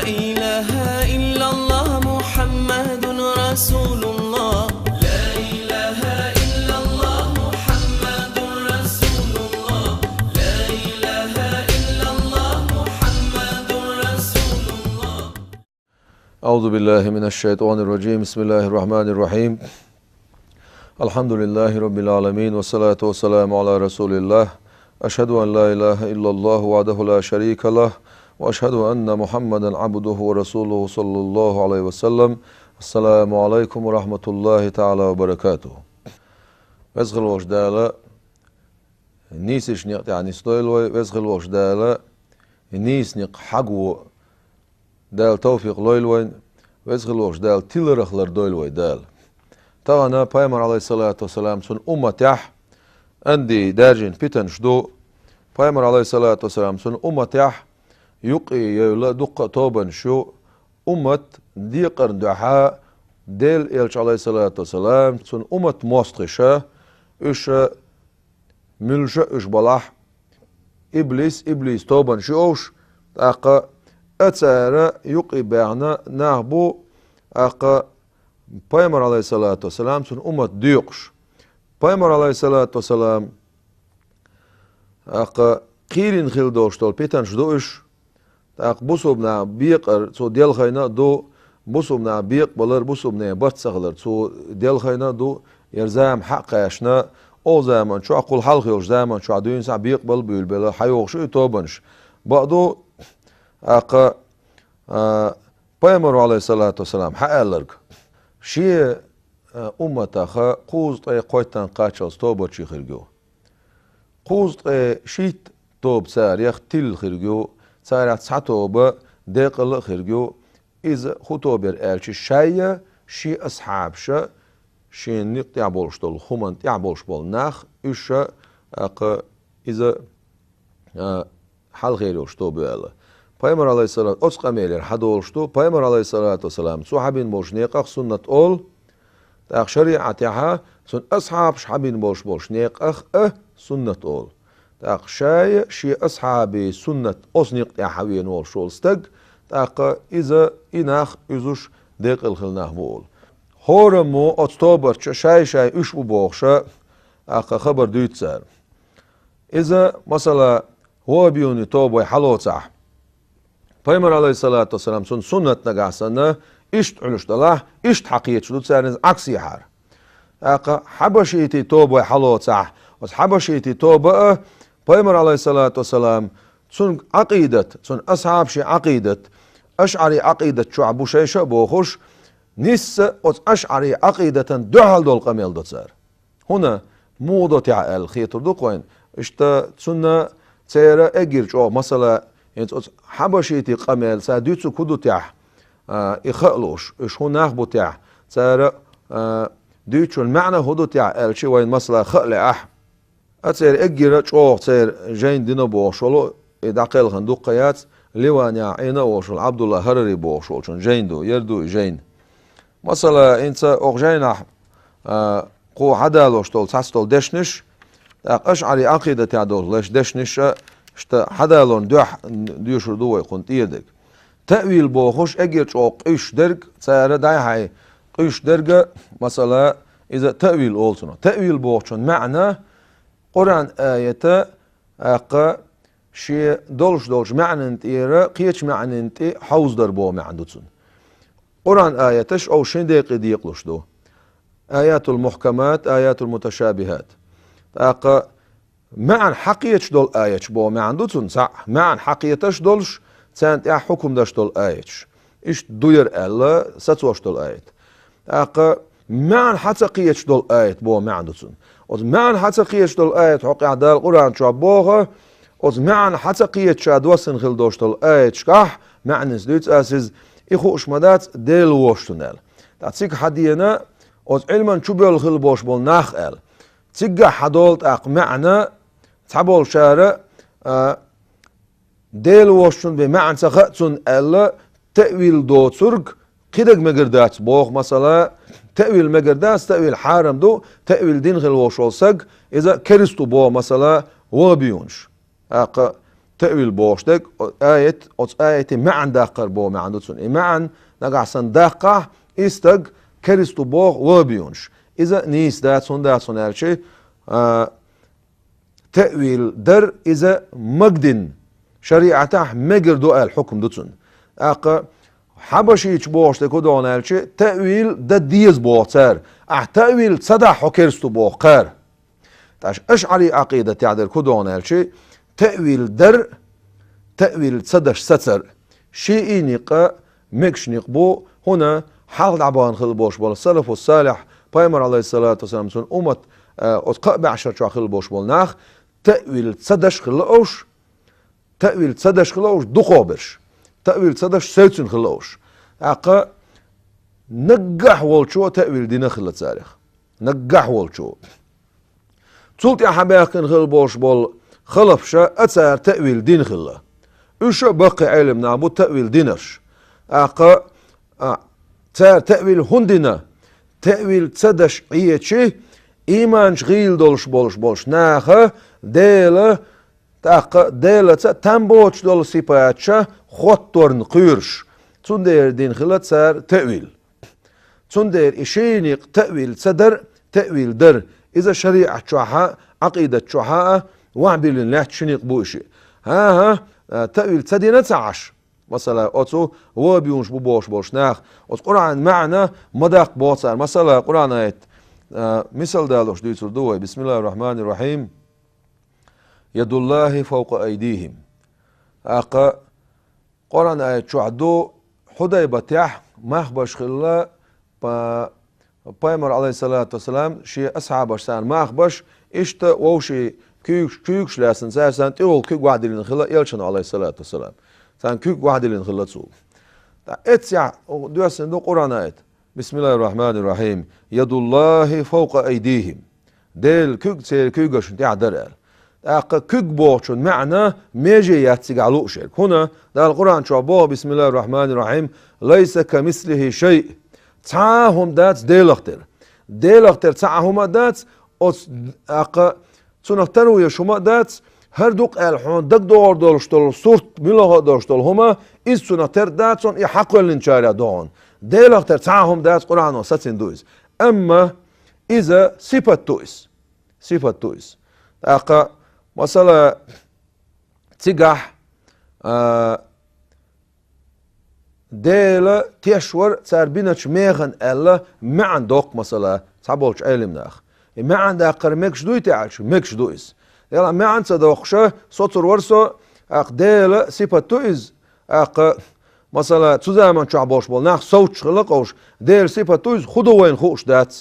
إله إلا الله محمد رسول الله. لا إله إلا الله محمد رسول الله. لا إله إلا الله محمد رسول الله. أعوذ بالله من الشيطان الرجيم. بسم الله الرحمن الرحيم. الحمد لله رب العالمين والصلاة والسلام على رسول الله. أشهد أن لا إله إلا الله وحده لا شريك له وأشهد أن محمدا عبده ورسوله صلى الله عليه وسلم. السلام عليكم ورحمة الله تعالى وبركاته. وزغل وجدالة نيسش نيق يعني ستويلوي وزغل وجدالة نيس نيق حقو دال توفيق لويلوين وزغل وجدال تلرخلر دويلوي دال طبعا بايمر عليه الصلاة والسلام سن أمتح عندي دارجين بيتن شدو بايمر عليه الصلاة والسلام سن أمتح يقي يولا دقة توبن شو أمت ديقر دحاء ديل إلش عليه الصلاة والسلام سن أمت موستخشة إش ملشة إش بلاح إبليس توبن شوش أقا أتسارة يقي بعنا نهبو أقا Paymar aleyhissalatu vesselam sun ummat diyokş. Paymar aleyhissalatu vesselam aqa qirin xil doştol petan şdoş aq busubna biqar so del khayna do busubna biq balar busubna batsaqlar so del khayna do yerzam haqqashna o zaman şu aqul halq yoş zaman şu adun sa biq bal bülbela hayoqşu tobanş ba'du aqa Paymar aleyhissalatu vesselam ha'allark شيء أمتها قوزت قويتان قاتشل توبة شي خرجو قوزت شيت توب ساريخ تل خرجو ساريخ ساتوبة دقل خرجو إذا خطوبر ألشي شيء شي أصحاب شي نقطع بولشتول خمن تعبولش بول ناخ إيش إذا حال خيريوش توبة ألا Paymar aleyhissalatü osqameler hadolştu. Paymar aleyhissalatü vesselam suhabin boşneqaq sunnat ol. Taq şeriatiha sun ashab şhabin boşneqaq sunnat ol. Taq şay şi ashabi sunnat osniq yahawiyen ol şolstag. Taq iza inax uzuş deqil xilnah bol. Horamo oktober şay üç bu boğşa aqa xabar düytsar. Iza masala huwa toboy halotsa Paymar aleyhissalatu vesselam sun sunnet nagasana işt uluştalah işt haqiyet şulut sarınız aksi har. Aqa habaşiti toba halotsa was habaşiti toba Paymar aleyhissalatu vesselam sun aqidat sun ashab şi aqidat aş'ari aqidat şu'bu şeyşe boğuş nis os aş'ari aqidatan duhal dol qamel dotsar. Huna mudat ya'al khiytur duqoyn işte sunna tsayra egir o masala يعني حبشيتي قمل ساديتسو كودو تاع إخلوش إيش هو ناخبو تاع سار ديتشو المعنى هدو تاع الشي وين مثلا خلع أتصير إجرا شو تصير جين دينا بوشلو إدعقل خندوق قيات لوانيا عينا وشل عبد الله هرري بوشل شون جين دو يردو جين مثلا إنت أغجينا قو حدالوش تول ساستول دشنش أشعري عقيدة تاع دول ليش دشنش işte hadalon diyuşur duvoy kuntiyedik. Tevil boğuş eğer çok iş derg sayara dayhay iş derge mesela iza tevil olsun. Tevil boğuşun ma'na Kur'an ayeti aqa şey dolş ma'nın tiyere qiyeç ma'nın ti havzdar bo ma'ndutsun. Kur'an ayetiş o şindeki diyeqluşdu. Ayatul muhkamat, ayatul muteşabihat. Aqa معن حقيقة دول آيش بو معن دوتون صح معن حقيقتش دولش سانت يا حكم داش دول آيش إيش دوير ألا ستوش دول آيت أقا معن حقيقة دول آيت بو معن دوتون أوز معن حقيقة دول آيت حقي عدال القرآن شو بوها أوز معن حقيقة شاد وسن خل دوش دول آيت شكاح معن زدوت أسيز إخوش مدات ديل وشتنال تاتسيك حدينا أوز علما شو بيل خل بوش بول ناخ أل تيجا حدولت أق معنا تعبول شارع ديل وشون بمعنى سخاتون ألا تأويل دو ترك قدق مقردات بوخ مثلا تأويل مقردات تأويل حارم دو تأويل دين خل وشول سق إذا كرستو بو مثلا وبيونش أق تأويل بوشتك آية معن داقر بو معن دوتسون معن نقعسن داقع استق كريستو بوغ وبيونش إذا نيس داتسون هالشي تأويل در إذا مقدن شريعته مقر دو الحكم دوتسون حبشيش بوشتك ودون هالشي تأويل دا ديز بوغتر تأويل صدح كريستو بوغ قار تاش أشعري عقيدة تعدل كدون هالشي تأويل در تأويل صدش ستر شيء نقا مكش نقبو هنا حال عبان خلبوش بول السلف والصالح بايمر عليه الصلاة والسلام سن أمت أتقاء بعشر شو خلبوش بول ناخ تأويل صدش خلقوش تأويل صدش خلقوش دقابرش تأويل صدش سيتسن خلقوش أقا نجح والشو تأويل دينا خلت سارخ نجح والشو تولت يا حباكن خلبوش بول خلفشة أتسار تأويل دين خلا إيش بقي علم نعبود تأويل دينش أقا تار تأويل هندنا تأويل تصدش عيتشي إيمان شغيل دولش بولش ناخه ديلا تاقا ديلا تنبوش دول سيباياتشا خطورن قيرش تندير دين خلا تسار تأويل تندير إشينيق تأويل صدر تأويل در إذا شريعة شوحة عقيدة شوحة وعبيل الله تشنيق بوشي ها تأويل تدينا تعش مثلا أتو هو بيونش بوش ناخ القرآن معنا مداق بوصار مثلا القرآن آيت مثل دالوش ديتر دوي بسم الله الرحمن الرحيم يد الله فوق أيديهم أقا قرآن آيت شعدو حديبة تح مخبش خلا بايمر عليه الصلاة والسلام شي أصحاب أشسان مخبش إشتا ووشي كيوكش لاسن سان تقول كيك واحد اللي نخلا يلشن عليه الصلاة والسلام سان كيك واحد اللي نخلا تسوق اتسع دوسن دو قرآن آيت بسم الله الرحمن الرحيم يد الله فوق أيديهم ديل كيك سير كيكش تاع درال كيك بوشن معنى ميجي ياتسق على شيء هنا ده القرآن شعبوه بسم الله الرحمن الرحيم ليس كمثله شيء تعاهم دات ديل اختر تعاهم دات سنة تنوية شما دات هر دوق الحون دق دور دولشتول صورت ملاه دولشتول هما إز سنة تر دات سن يحقل لنشارع دون ديل اختر تعاهم دات قرآن وستين دويز أما إذا صفة تويس أقا مثلا تيجح ديل تيشور تساربينش ميغن ألا ما عندك مثلا تعبولش علم ناخ ما عندها قر مكش دوي تعالش مكش دويز يلا ما عند صدوخشة صوتر ورسو أق ديل صفة تويز أق مثلا تزامن شعبوش بول ناخ صوتش خلقوش ديل صفة تويز خدو وين خوش دات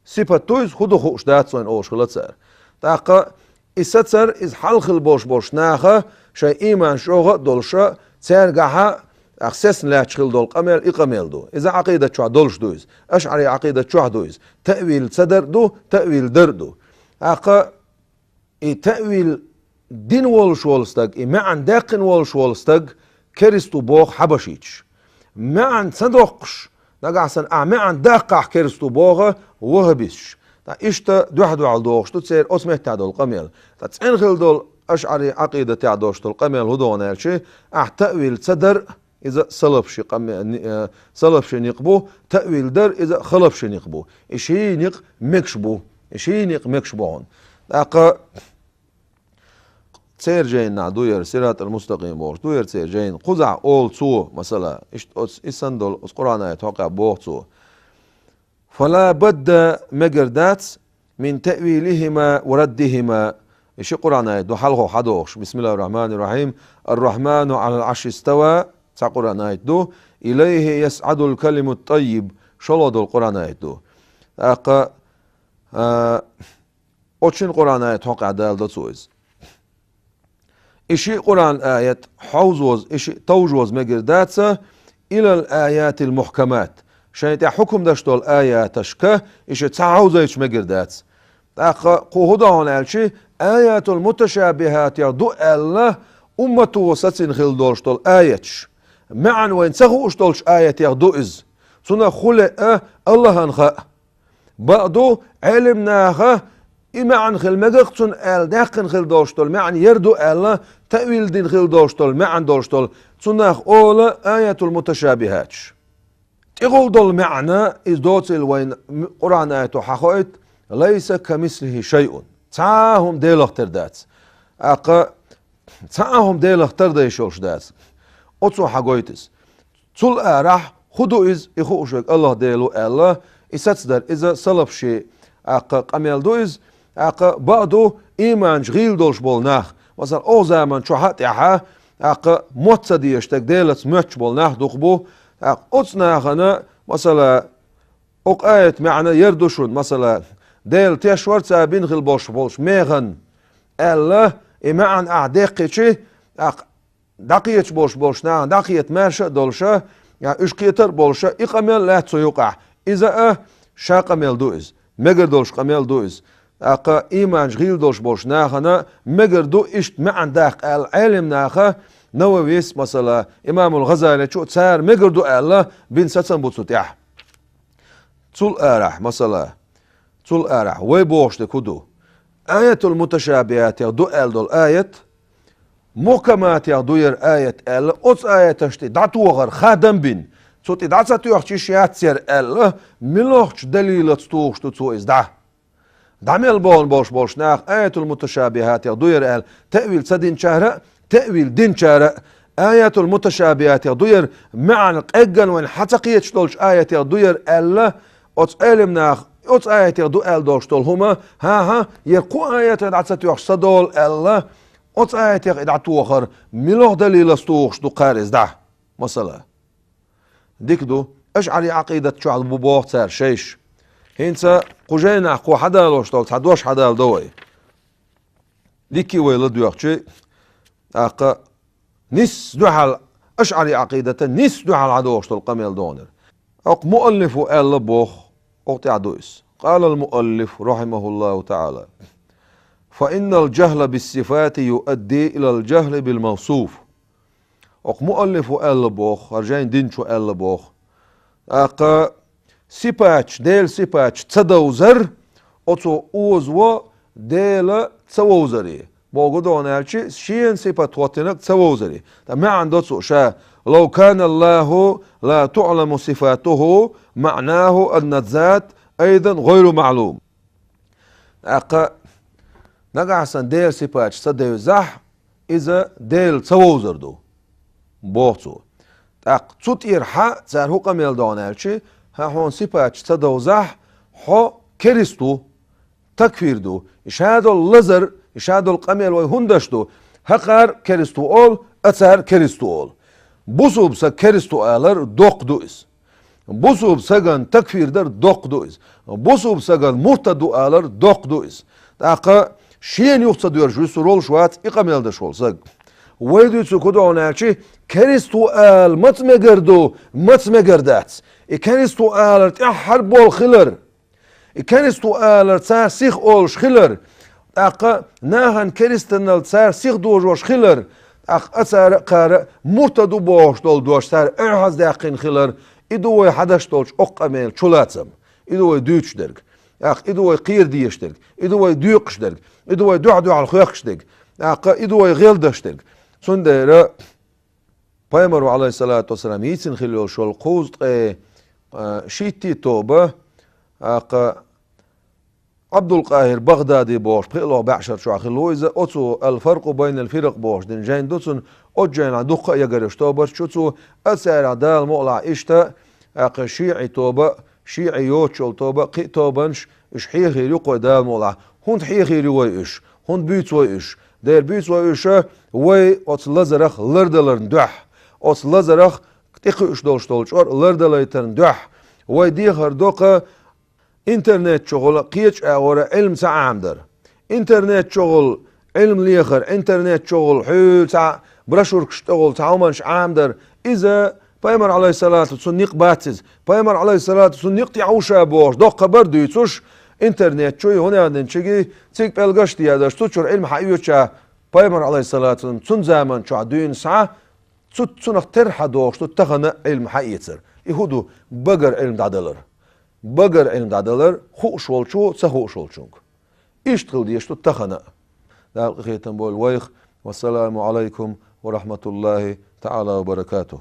صفة تويز خدو خوش دات وين اوش خلط سار تاق إستر إز حلق البوش ناخه شيء إيمان شوغة دولشة ترجعها أخسس لا تشغل دول قمل إقمل دو إذا عقيدة شو دولش دويز أشعري عقيدة شو دويز تأويل صدر دو تأويل در دو أقا تأويل دين والش والستق معن داقن والش والستق كريستو بوغ حبشيتش معن صدقش نقعسن معن داقع كريستو بوغ وهبش إشتا دوحدو على دوغش تسير أسمه تعدو القمل تتسنخل دول أشعري عقيدة تعدوش دول قمل هدوان هالشي تأويل صدر إذا صلبش صلبش نقبو تأويل در إذا خلبش نقبو إشي نق مكشبو إشي نق مكشبون أقا تسير جين نعدو ير سيرات المستقيم بوش دو ير تسير جين قزع أول سو مثلا إسندل القرآن يتوقع بوح سو فلا بد مجردات من تأويلهما وردهما إشي قرآن دو حلقو حدوش بسم الله الرحمن الرحيم الرحمن على العرش استوى قرآن آيت دو إليه يسعد الكلم الطيب شلو دو القرآن آيت دو أقا أوشين قرآن آيت حق دال دو سويز إشي قرآن آيت حوزوز إشي توجوز مجرداتسا إلى الآيات المحكمات شايت حكم داشتو الآيات تشكه إشي تعوزيش مجرداتس أقا قوهدا هون شي آيات المتشابهات يردو الله أمته وستين خيل دولشتو الآياتش معن وين سخوش دولش آيات يردو إز سنة خلق الله هنخاء بعدو علمناها إما خل مجقتون آل داقن خل دوشتول معن يردو آل تأويل دين خل دوشتول معن دوشتول تناخ أولا آية المتشابهات تقول دول معنى إز دوتل وين قرآن آية حقويت ليس كمثله شيء تعاهم ديلخ تردات تعاهم ديلخ ترديشوش دات أتسو حقويتس تول راح خدو إز إخوشك الله ديلو الله إساتسدر إذا صلب شيء قميل دو إز بعدو إيمان غيل دولش بولناخ مثلا أو زمان شو حتى ها موتة ديشتك ديلت متش بولناخ دخبو أتسنا خنا مثلا آية معنى يردوشون مثلا ديل تشور تابين غيل بولش بولش ميغن الله إيمان أعدقيتشي دقيت بولش نا دقيت ماشا دولشا يعني إشقيتر بولشا إقامل لا تسيقع إذا شاقمل دوز مگر دولش قمل دوز إيمان غيل دولش بولش ناخنا مگر دو إشت معن داق العلم ناخا نوويس مثلا إمام الغزالي شو تسار مگر دو الله بين ستن بوتسوتيح تول آرح مثلا تول آرح ويبوش تكدو آية المتشابهات يغدو دول آية محكمات يغدو آية أوت آية تشتي دعتو غر خادم بين صوتي دعسة تيوخشي شيات سير ملوخش دليل تستوخش تتسو إزدع دعمل بولش ناخ آية المتشابهات يغدو تأويل سدين شهر تأويل دين شهر آية المتشابهات يغدو معنى قجن وين حتقية شتولش آية يغدو أوت علم ناخ أوت آية يغدو دولش تول هما ها يرقو آية دعسة تيوخش صدول أوت آية يغدو آخر ملوخ دليل استوخش دو قار إزدع مثلا ديكدو أشعري عقيدة شو على بوبوخ تسار شيش هينسا قجينا قو حدا لوشتول تحدوش حدا لدوي ديكي ويلدو يخشي نس دوحل أشعري عقيدة نس دوحل عدوشتول قميل دونر مؤلف آل بوخ أغتي عدويس قال المؤلف رحمه الله تعالى فإن الجهل بالصفات يؤدي إلى الجهل بالموصوف مؤلف آل بوخ رجعين دينشو آل بوخ سيباتش ديل سيباتش تصدوزر أتو أوزو ديل تصوزري بوغدو نالشي شين سيبات واتنك تصوزري ما عندو شا لو كان الله لا تعلم صفاته معناه أن الذات أيضا غير معلوم نقعسن ديل سيباتش تصدوزح إذا ديل تصوزر دو بوتو تسوت إرحا تسار هو قميل دونالشي ها هون سيباتش تدوزح هو كريستو تكفير دو إشهادو اللزر إشهادو القميل ويهندشتو هقار كريستو أول أتسار كريستو أول بوسوب سا كريستو آلر دوق دوئس بوسوب ساقن تكفير در دوق دوئس بوسوب ساقن مرتدو آلر دوق دوئس تاقا شين يقصد يرجو رول شوات إقاميل دشول ساق ويدو تسكدو نالشي كريستو آل متمجردو متمجردات كريستو آل تحر بول خلر كريستو آل تسار سيخ أولش خلر أقا ناهن كريستنال تسار سيخ دوجوش خلر أقا أسار قار مرتدو بوش دول دوش تار إرهاز داقين خلر إدوي حدش دولش أقاميل چولاتسم إدوي دوش درگ إدوي قير ديش درگ إدوي دوقش درگ إدوي دو على خيقش درگ أقا إدوي غيل دش درگ سندر پیامبر علیه الصلاة والسلام یتن خیلی شل قوزد شیتی توبه عبد القاهر بغدادي بوش بخيلو بعشر شو خلو إذا أتو الفرق بين الفرق بوش دين جين دوتن أجين عدوق يجرش توبر شو أسعر عدال مولع إشتا شيعي توبة شيعي يوتشل توبة قي توبنش إش حيخي يقوي دال مولع هون حيخي روي إش هون بيت وي إش دير بيت وي إش وي أت لزرخ لردلرن دح أت لزرخ تقي إش دولش دولش أر لردليترن دح وي دي خردوقة انترنت شغل قيتش أورا علم سعامدر انترنت شغل علم ليخر انترنت شغل حول سع برشور كشتغل تعومنش عامدر إذا پیامبر علیه الصلاة والسلام باتز پیامبر علیه الصلاة والسلام تعوشا بوش دق برد يتوش انترنت شوي هنا عندن شيء تيك بلغش ديادش توشر علم حقيقة پیامبر علیه الصلاة والسلام تون زمان شو عدوين ساعة تون ترح دوش تتخن علم حقيقة يهودو بقر علم دادلر بقر علم دادلر خوش والشو سهوش والشونك اشتغل ديشتو تخنا داق خيتن بول ويخ والسلام عليكم ورحمة الله تعالى وبركاته.